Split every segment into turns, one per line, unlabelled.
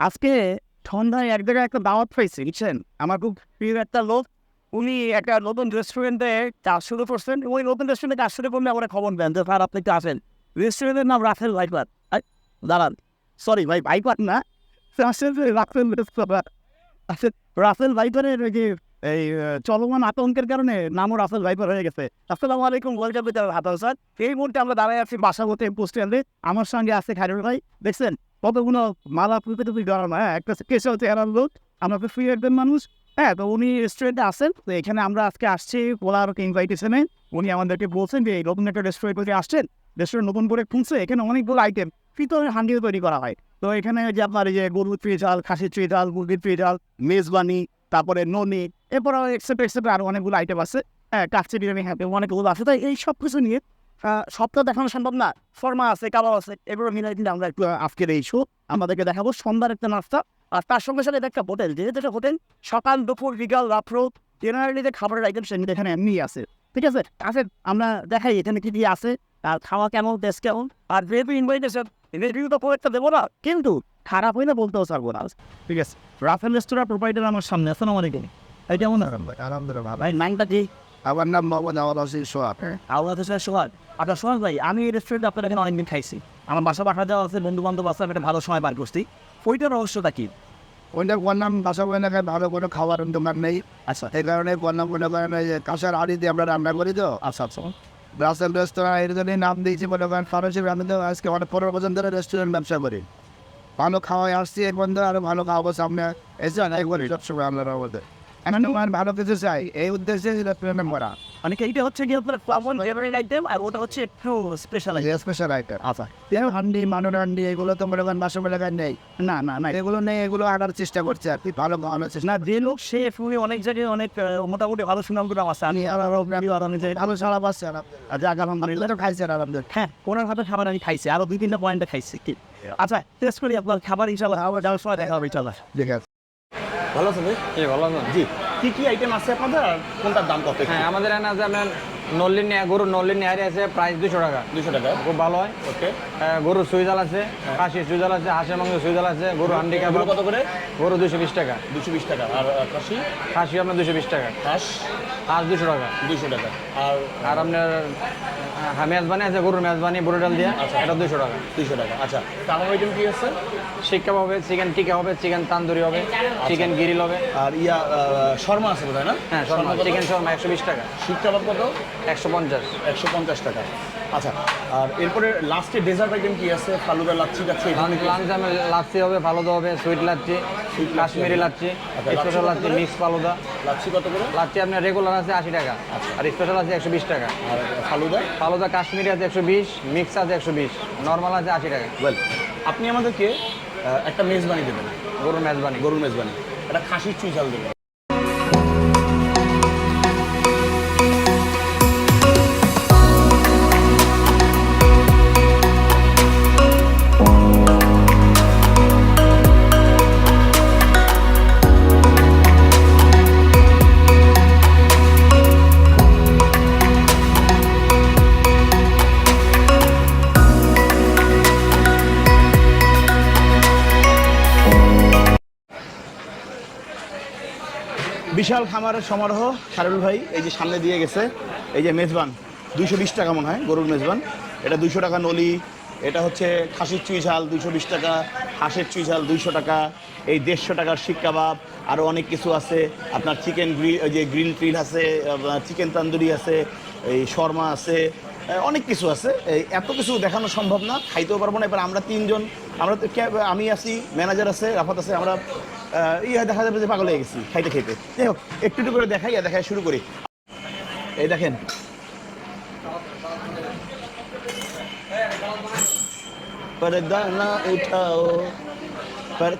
আজকে সন্ধ্যায় এক জায়গায় একটা দাওয়াত পাইছি, বুঝছেন? আমার খুব প্রিয় একটা লোক, উনি একটা নতুন রেস্টুরেন্টে কাজ শুরু করছেন। ওই নতুন রেস্টুরেন্টে কাজ শুরু করলে আমার খবর দেন যে স্যার আপনি একটু আসেন। রেস্টুরেন্টের নাম রাফেল ভাইপার। দাঁড়ান, সরি ভাই, ভাইপার না, আসেন যে রাফেল রেস্তোরাঁ। আচ্ছা, রাফেল ভাইপারের ওই যে এই চলমান আতঙ্কের কারণে নামও রাফেল ভাইপার হয়ে গেছে। আসসালামু আলাইকুম, ওয়েলকাম টু হাতাল স্যার। এই মুহূর্তে আমরা দাঁড়ায় আছি বাসাবোতে পোস্টালে। আমার সঙ্গে আছে খায়রুল ভাই, দেখছেন কতগুলো মালা ফুলতে টুপি গরম, হ্যাঁ, একটা কেশও চেহারার লোক, আমরা তো ফ্রি একজন মানুষ। হ্যাঁ, তো উনি রেস্টুরেন্টে আসেন, তো এখানে আমরা আজকে আসছি বলার ইনভাইটেশনে। উনি আমাদেরকে বলছেন যে এই নতুন একটা রেস্টুরেন্টে আসছেন, রেস্টুরেন্ট নতুন করে খুলছে, এখানে অনেকগুলো আইটেম পিতলের হান্ডিতে তৈরি করা হয়। তো এখানে যে আপনার এই যে গরুর ত্রিজাল, খাসির ত্রিজাল, মুরগির ত্রিজাল, মেজবানি, তারপরে ননি, এরপরে এক্সেপ্ট আরও অনেকগুলো আইটেম আছে। হ্যাঁ, কাচ্চি বিরিয়ানি, হ্যাঁ, অনেকগুলো আছে। তাই এই সব কিছু নিয়ে সবটা দেখানো সম্ভব না। ফর্মা আছে, কাবাব আছে, এগুলো মিলাই দিলে আমরা একটু আজকের এই শো আমাদেরকে দেখাবো সন্ধ্যার একটা নাস্তা। আর তার সঙ্গে সাথে একটা হোটেল, যেটা হোটেল সকাল দুপুর বিকাল রাত্র জেনারেলি যে খাবারের আইটেম সেগুলো এখানে এমনি আছে। ঠিক আছে, আসেন আমরা দেখাই এখানে কি কি আছে, আর খাওয়া কেমন, টেস্ট কেমন। আর যেহেতু ইনভাইটেশন, রিভিউ তো একটা দেবো না, কিন্তু খারাপ হইলে বলতেও পারবো না। ঠিক আছে, রাফেল রেস্তোরাঁ প্রোপাইটার আমার সামনে। আসসালামু আলাইকুম। এই কেমন
আলহামদুলিল্লাহ।
ভাই, নামটা কি?
আমার নাম মোহাম্মদ আওয়াল হোসেন সোহাগ।
আল্লাহ সোহাগ। আচ্ছা সোহাগ ভাই, আমি এই রেস্টুরেন্টে আপনার এখানে অনেকদিন খাইছি, আমার বাসা পাঠা যাওয়া আছে, বন্ধু বান্ধব আছে, আমি একটা ভালো সময় পার করছি। ওইটার রহস্যটা কি?
ওইটা বললাম বাসা এলাকায় ভালো কোনো খাবার দোকান নেই।
আচ্ছা
এই কারণে বললাম মনে করেন এই যে কাঁসার হাঁড়ি দিয়ে আমরা রান্না করি তো।
আচ্ছা আচ্ছা
রাসেল রেস্তোরাঁ এর জন্যই নাম দিয়েছি মনে করেন। ফার্মেসি আমি তো আজকে অনেক 15 বছর ধরে রেস্টুরেন্ট ব্যবসা করি। ভালো খাওয়াই আসছি, এক বন্ধু আরও ভালো খাওয়াবো সামনে এসে অনেক করি সবসময় আমরা মধ্যে। এখন ভালো কিছু চাই, এই উদ্দেশ্যে রেস্টুরেন্ট করা।
মানে এইটা হচ্ছে কি আপনার কমন ফেভারিট আইটেম, আর ওটা হচ্ছে একটু স্পেশাল আইটেম।
Special item.
আচ্ছা,
হান্ডি মানুষ হান্ডি এগুলো তো মনে করেন বাসা এলাকায় নেই।
না না না,
এগুলো নেই, এগুলো আনার চেষ্টা করছে আর কি, ভালো খাওয়ানোর চেষ্টা।
না যে লোক সে উনি অনেক জায়গায় অনেক মোটামুটি ভালো সুনাম করে আছে। আমি
ভালো সারা পাচ্ছে
আজ আলহামদুলিল্লাহ
তো খাইছে আলহামদুলিল্লাহ।
হ্যাঁ, ওনার হাতে খাবার আমি খাইছি, আরো 2-3টা পয়েন্টে খাইছি। কি আচ্ছা, টেস্ট করি আপনার খাবার, ইনশাল্লাহ আবার যাওয়ার সময় দেখা হবে ইনশাল্লাহ।
ঠিক আছে।
ভালো আছেন ভাই?
ভালো আছেন?
জি, কি কি আইটেম আছে আপনাদের, আর কোনটার দাম কত?
হ্যাঁ, আমাদের এখানে আছে আপনার নল্লিন গরুর নল্লিন নেহারি আছে, প্রাইস 200 টাকা।
200 টাকা।
খুব ভালো হয়।
ওকে।
গরুর সুইজাল আছে, খাসির সুইজাল আছে, হাঁসের মাংস সুইজাল আছে, গরুর হান্ডি কাবাব।
কত করে?
গরু 220 টাকা।
220 টাকা। আর খাসি?
খাসি আপনার 220 টাকা।
হাঁস
হাঁস 200 টাকা।
200 টাকা।
আর আপনার মেজবানি আছে, গরুর মেজবানি বুড়ো ডাল দিয়ে, এটা 200 টাকা।
200 টাকা। আচ্ছা, কাবাব আইটেম কি আছে?
শিক কাবাব হবে, চিকেন টিকা হবে, চিকেন তান্দুরি হবে, চিকেন গিরিল হবে।
আর শর্মা আছে বোধ হয় না?
হ্যাঁ, শর্মা, চিকেন শর্মা 120 টাকা।
শিক কাবাব কত?
150।
150 টাকা। আচ্ছা, আর এরপরে লাস্টে ডেজার্ট আইটেম কি আছে? ফালুদা, লাচ্ছি টাচ্ছি?
লাঞ্চ আমি লাচ্ছি হবে, ফালুদা হবে, sweet lassi, Kashmiri lassi, special lassi, mix falooda.
Lassi কত করে?
লাচ্ছি আপনার রেগুলার আছে 80 টাকা, আর স্পেশাল আছে 120 টাকা।
আর ফালুদা?
ফালুদা কাশ্মীরি আছে 120, মিক্স আছে 120, নর্মাল আছে 80 টাকা।
ওয়েল, আপনি আমাদেরকে একটা মেজবানি দেবেন,
গরুর মেজবানি।
গরুর মেজবানি, একটা খাসির চুইঝাল দেবেন। বিশাল খামারের সমারোহ। খায়রুল ভাই এই যে সামনে দিয়ে গেছে, এই যে মেজবান 220 টাকা মনে হয় গরুর মেজবান, এটা 200 টাকা নলি। এটা হচ্ছে খাসির চুই ঝাল 220 টাকা, হাঁসের চুই ঝাল 200 টাকা, এই 150 টাকার শিক কাবাব, আরও অনেক কিছু আছে আপনার। চিকেন যে গ্রিল ট্রিল আছে, চিকেন তান্দুরি আছে, এই শর্মা আছে, অনেক কিছু আছে। এই এত কিছু দেখানো সম্ভব না, খাইতেও পারবো না। এবার আমরা তিনজন, আমি আছি, ম্যানেজার আছে, রাফাত আছে, আমরা দেখা যাবে যে পাগল হয়ে গেছি খাইতে খাইতে। যাই হোক, একটু একটু করে দেখাই শুরু করি। এই দেখেন, পর্দা না উঠাও,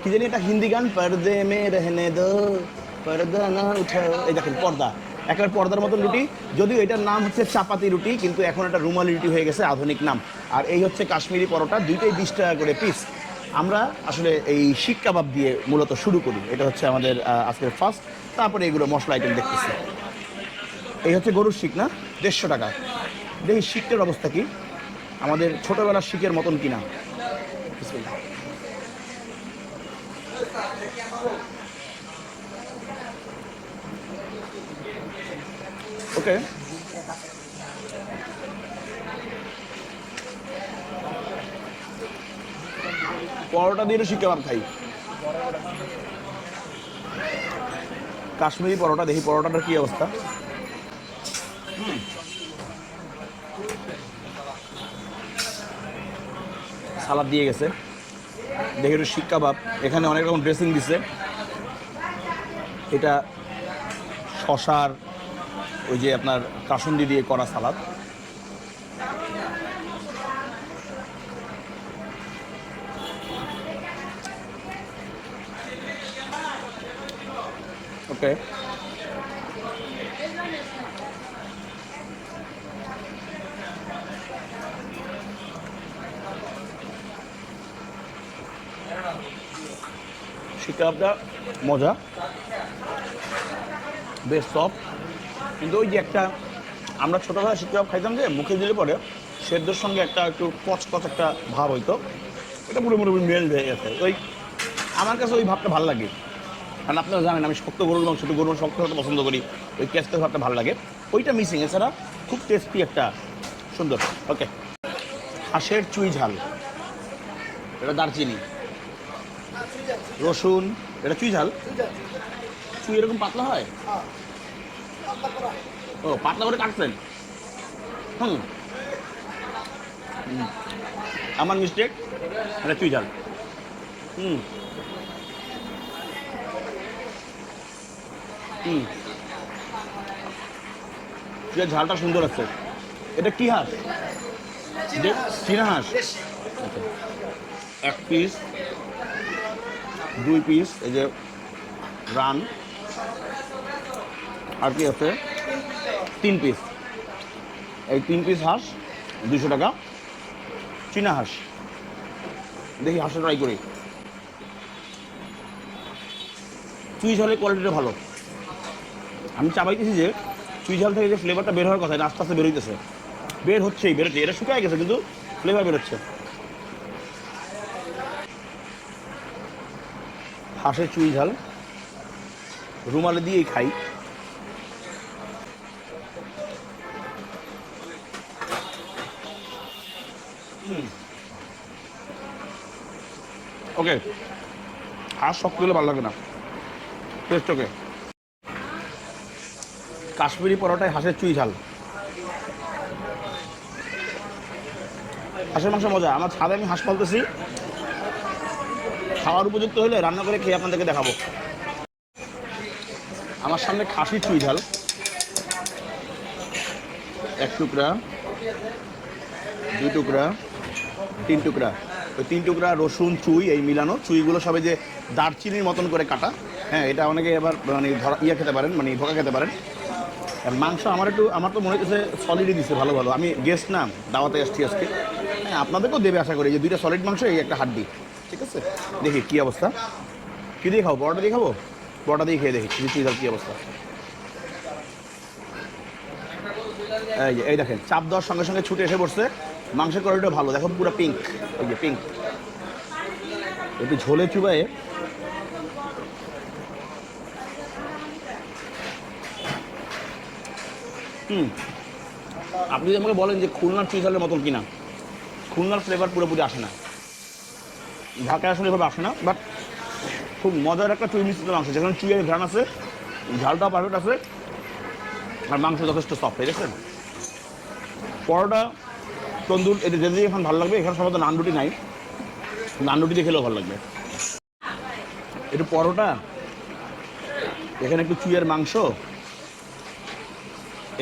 কি জানি এটা হিন্দি গান, পর্দে মে রহনে দো, পর্দা না উঠাও। এই দেখেন পর্দা, একেবারে পর্দার মতো রুটি। যদিও এটার নাম হচ্ছে চাপাতি রুটি, কিন্তু এখন এটা রুমালি রুটি হয়ে গেছে, আধুনিক নাম। আর এই হচ্ছে কাশ্মীরি পরোটা, দুইটাই 20 টাকা করে পিস। আমরা আসলে এই শিক কাবাব দিয়ে মূলত শুরু করি, এটা হচ্ছে আমাদের আজকের ফার্স্ট। তারপরে এগুলো মশলা আইটেম দেখতেছি। এই হচ্ছে গরুর শিক, না 150 টাকা। দেখি শিকের অবস্থা কি, আমাদের ছোটোবেলার শিকের মতন কিনা। বিসমিল্লাহ।
ওকে, পরোটা দিয়ে শিক কাবাব খাই। কাশ্মীরি পরোটা, দেখি পরোটাটার কি অবস্থা। সালাদ দিয়ে গেছে, দেখি একটু শিক কাবাব, এখানে অনেক রকম ড্রেসিং দিছে। এটা শশার ওই যে আপনার কাসুন্দি দিয়ে করা সালাদ। ওকে, শিক কাবাবটা মজা, বেশ সফট। কিন্তু ওই যে একটা আমরা ছোটোবেলায় শিক কাবাব খাইতাম যে মুখে দিলে পরে সেদ্ধর সঙ্গে একটা একটু কচকচ একটা ভাব হইতো, এটা পুরোপুরি মেল হয়ে গেছে। ওই আমার কাছে ওই ভাবটা ভালো লাগে, কারণ আপনারা জানেন আমি শক্ত গরুর মাংস, ছোটো গরুর শক্ত হতে পছন্দ করি, ওই কেসটা ভাবটা ভালো লাগে, ওইটা মিসিং। এছাড়া খুব টেস্টি একটা সুন্দর। ওকে, হাঁসের চুই ঝাল, এটা দারচিনি, রসুন, এটা চুই ঝাল। চুই এরকম পাতলা হয়? ও, পাতলা করে কাটছেন। হুম, আমার মিস্টেক, এটা চুই ঝাল। হুম হুম, চুইয়ের ঝালটা সুন্দর আছে। এটা কি হাঁস? চীনা হাঁস। এক পিস, 2 পিস, এই যে রান, আর কি আছে 3 পিস। এই 3 পিস হাঁস 200 টাকা, চীনা হাঁস। দেখি হাঁসটা ট্রাই করি। চুই ঝালের কোয়ালিটিটা ভালো। আমি চাবাইতেছি যে চুই ঝাল থেকে যে ফ্লেভারটা বের হওয়ার কথা, এটা আস্তে আস্তে বের হইতেছে, বের হচ্ছেই, বেরোচ্ছে। এটা শুকিয়ে গেছে কিন্তু ফ্লেভার বেরোচ্ছে। হাঁসের চুই ঝাল রুমালে দিয়েই খাই। ওকে, হাঁস শক্ত হলে ভালো লাগে না, টেস্ট ওকে। কাশ্মীরি পরোটায় হাঁসের চুই ঝাল, হাঁসের মাংস মজা। আমার ছাদে আমি হাঁস পালতেছি, খাওয়ার উপযুক্ত হলে রান্না করে খেয়ে আপনাদেরকে দেখাবো। আমার সামনে খাসির চুই ঝাল, 1 টুকরা, 2 টুকরা, 3 টুকরা। ওই 3 টুকরা রসুন, চুই, এই মিলানো চুইগুলো সবে যে দারচিনির মতন করে কাটা। হ্যাঁ, এটা অনেকে এবার মানে খেতে পারেন, মানে ধোকা খেতে পারেন। আর মাংস আমার তো মনে হচ্ছে সলিডই দিচ্ছে, ভালো ভালো। আমি গেস্ট না, দাওয়াতে আসছি আজকে। হ্যাঁ, আপনাদেরকেও দেবে আশা করি, যে 2টা সলিড মাংস, এই একটা হাড্ডি। ঠিক আছে, দেখি কী অবস্থা। কী দিয়ে খাবো? পরোটা দিয়ে খাবো? পরোটা দিয়ে খেয়ে দেখি চুই ঝাল কী অবস্থা। এই দেখেন, চাপ দেওয়ার সঙ্গে সঙ্গে ছুটে এসে পড়ছে। মাংসের কোয়ালিটিটা ভালো, দেখো পুরো পিঙ্ক, এই যে পিঙ্ক। একটু ঝোলে চুবায়ে আপনি যদি আমাকে বলেন যে খুলনার চুই ঝালের মতন কিনা, খুলনার ফ্লেভার পুরোপুরি আসে না, ঢাকায় আসলে এভাবে আসে না। বাট খুব মজার একটা চুই মিশ্রিত মাংস, যেখানে চুইয়ের ঘ্রাণ আছে, ঝালটাও পারফেক্ট আছে, আর মাংস যথেষ্ট সফট। দেখেছেন, পরোটা, তন্দুর, এদের যেদিকে এখন ভালো লাগবে। এখানে সম্ভবত নান রুটি নাই, নান রুটি দিয়ে খেলেও ভালো লাগবে। একটু পরোটা, এখানে একটু চুইয়ের মাংস,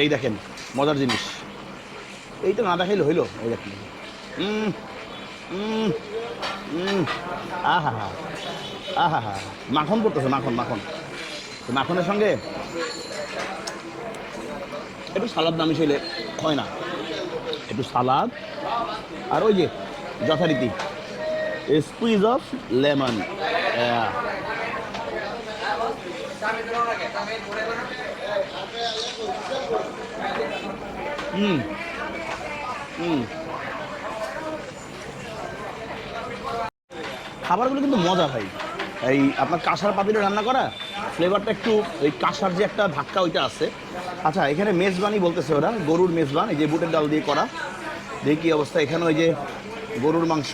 এই দেখেন মজার জিনিস। এইটা না দেখাইলে হইলো, এই দেখেন। আহা হা, আহা হা, মাখন পড়তেছে, মাখন মাখন। মাখনের সঙ্গে একটু সালাদ না মিশাইলে হয় না। একটু সালাদ, আর ওই যে যথারীতি স্কুইজ অফ লেমন। খাবারগুলো কিন্তু মজা ভাই, এই আপনার কাঁসার পাতিলে রান্না করা, ফ্লেভারটা একটু ওই কাঁসার যে একটা ধাক্কা ওইটা আছে। আচ্ছা, এখানে মেজবানি বলতেছে ওরা, গরুর মেজবান, এই যে বুটের ডাল দিয়ে করা। দেখি কী অবস্থা। এখানে ওই যে গরুর মাংস,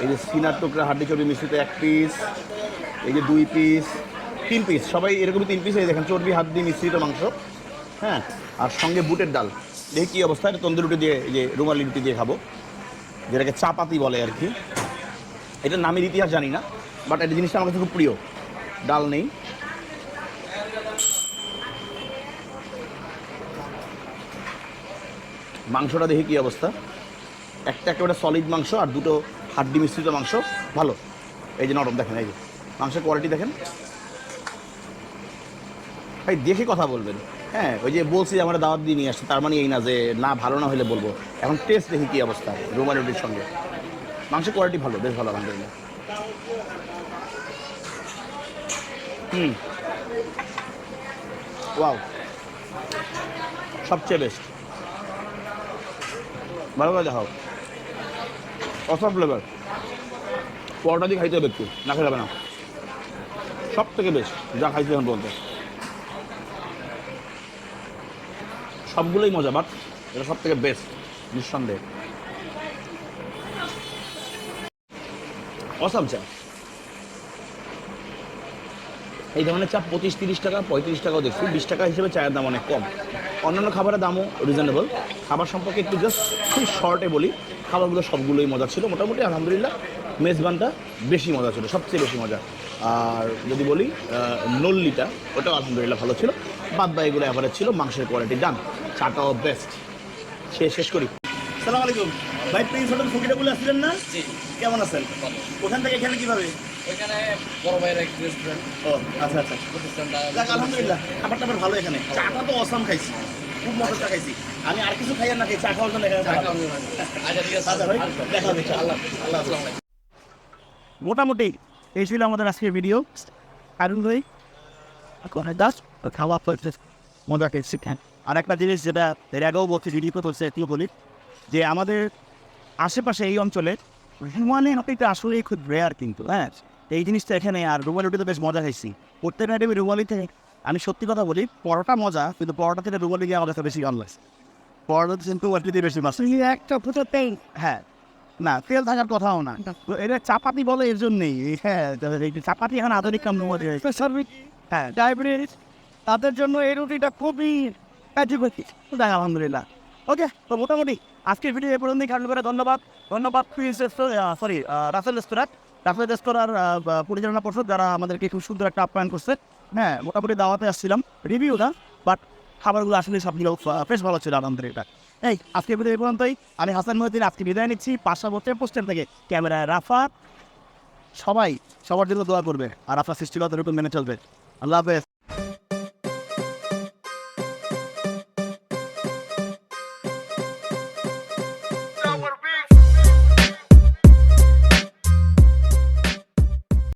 এই যে সিনার টুকরা, হাড্ডি চর্বি মিশ্রিত 1 পিস, এই যে 2 পিস, 3 পিস, সবাই এরকমই 3 পিস। এই দেখেন চর্বি হাড্ডি মিশ্রিত মাংস, হ্যাঁ, আর সঙ্গে বুটের ডাল। দেখি কী অবস্থা। এটা তন্দুরি রুটি দিয়ে, এই যে রুমালি রুটি দিয়ে খাবো, যেটাকে চাপাতি বলে আর কি। এটার নামের ইতিহাস জানি না, বাট এই জিনিসটা আমার কাছে খুব প্রিয়। ডাল নেই, মাংসটা দেখি কী অবস্থা। একটা একেবারে সলিড মাংস আর দুটো হাড্ডি মিশ্রিত মাংস, ভালো। এই যে নরম, দেখেন এই যে মাংসের কোয়ালিটি দেখেন ভাই, দেখে কথা বলবেন। হ্যাঁ, ওই যে বলছি আমরা দাওয়াত দিয়ে নিয়ে আসছি, তার মানে এই না যে না ভালো না হলে বলবো। এখন টেস্ট দেখি কী অবস্থা রুমালি রুটির সঙ্গে। মাংসের কোয়ালিটি ভালো, বেশ ভালো আলহামদুলিল্লাহ। ওয়াও, সবচেয়ে বেস্ট, ভালো করে দেখাও। অসম ফ্লেভার, পরোটা দিয়ে খাইতে হবে একটু, না খেতে হবে না। সব থেকে বেস্ট যা খাইতে এখন বলতে, সবগুলোই মজা, বাট এটা সব থেকে বেস্ট নিঃসন্দেহে। অসম চা, এই ধরনের চা 25-30 টাকা, 35 টাকাও দেখছি। 20 টাকা হিসেবে চায়ের দাম অনেক কম। অন্যান্য খাবারের দামও রিজনেবল। খাবার সম্পর্কে একটু জাস্ট খুব শর্টে বলি, খাবারগুলো সবগুলোই মজা ছিল মোটামুটি আলহামদুলিল্লাহ। মেজবানটা বেশি মজা ছিল, সবচেয়ে বেশি মজা। আর যদি বলি নল্লিটা, ওটাও আলহামদুলিল্লাহ ভালো ছিল। বাদ বা এগুলো অ্যাভারেজ ছিল। মাংসের কোয়ালিটি ডান, চাটাও বেস্ট। শেষ করি। সালাম আলাইকুম ভাই, প্রিন্স হোটেল ফুকিটা বলে আসছিলেন না? কেমন আছেন? ওখান থেকে এখানে কীভাবে?
ওইখানে বড় ভাইয়ের এক রেস্টুরেন্ট
ও আচ্ছা আচ্ছা,
প্রতিষ্ঠানটা
যাক আলহামদুলিল্লাহ, খাবারটা বেশ ভালো। এখানে চাটা তো অসাম খাইছি, খুব মজা চা খাইছি। আমি আর কিছু খাই আর না খাই, চা খাওয়ার জন্য এখানে থাকলাম।
আচ্ছা ঠিক আছে
আচ্ছা ভাই, দেখা হবে আল্লাহ আল্লাহ।
মোটামুটি এই ছিল আমাদের আজকের ভিডিও। কারণ ভাই দাস খাওয়া মজা খেয়েছি। আর একটা জিনিস যেটা এর আগেও বলছি, ভিডিও করছে এটিও বলি, যে আমাদের আশেপাশে এই অঞ্চলে রুমালি রুটিটা আসলেই খুব রেয়ার কিন্তু। হ্যাঁ, এই জিনিসটা এখানে। আর রুমালি রুটিতে বেশ মজা খাইছি প্রত্যেক নাইটে রুমালিতে। আমি সত্যি কথা বলি, পরোটা মজা, কিন্তু পরোটা থেকে রুমালি দিয়ে আমার কাছে বেশি ভালো লাগছে। পরোটা কিন্তু রুমালি দিয়ে বেশি মাছ একটা প্রচুর তেল, হ্যাঁ না তেল থাকার কথাও না। এটা চাপাতি বলে এর জন্যই। হ্যাঁ, চাপাতি এখন আধুনিক কাম রুমালি। হ্যাঁ, ডায়াবেটিস তাদের জন্য এই রুটিটা খুবই কার্যকরী। দেখ আলহামদুলিল্লাহ। ওকে, তো মোটামুটি আজকের ভিডিও এ পর্যন্তই। খারাপ করে ধন্যবাদ প্রিন্স রাসেল রেস্তোরাঁর পরিচালনা পর্ষদ, যারা আমাদেরকে খুব সুন্দর একটা আপ্যায়ন করছে। হ্যাঁ, মোটামুটি দাওয়াতে আসছিলাম, রিভিউ না, বাট খাবারগুলো আসলে সবগুলো বেশ ভালো ছিল আলহামদুলিল্লাহ। এই আজকের ভিডিও এ পর্যন্তই। আমি হাসান মহিউদ্দিন আজকে বিদায় নিচ্ছি। পাশাপাশি পোস্টার থেকে ক্যামেরায় রাফাত। সবাই সবার জন্য দোয়া করবে, আর আপনার সৃষ্টিগত রূপে মেনে চলবে। আল্লাহ হাফেজ।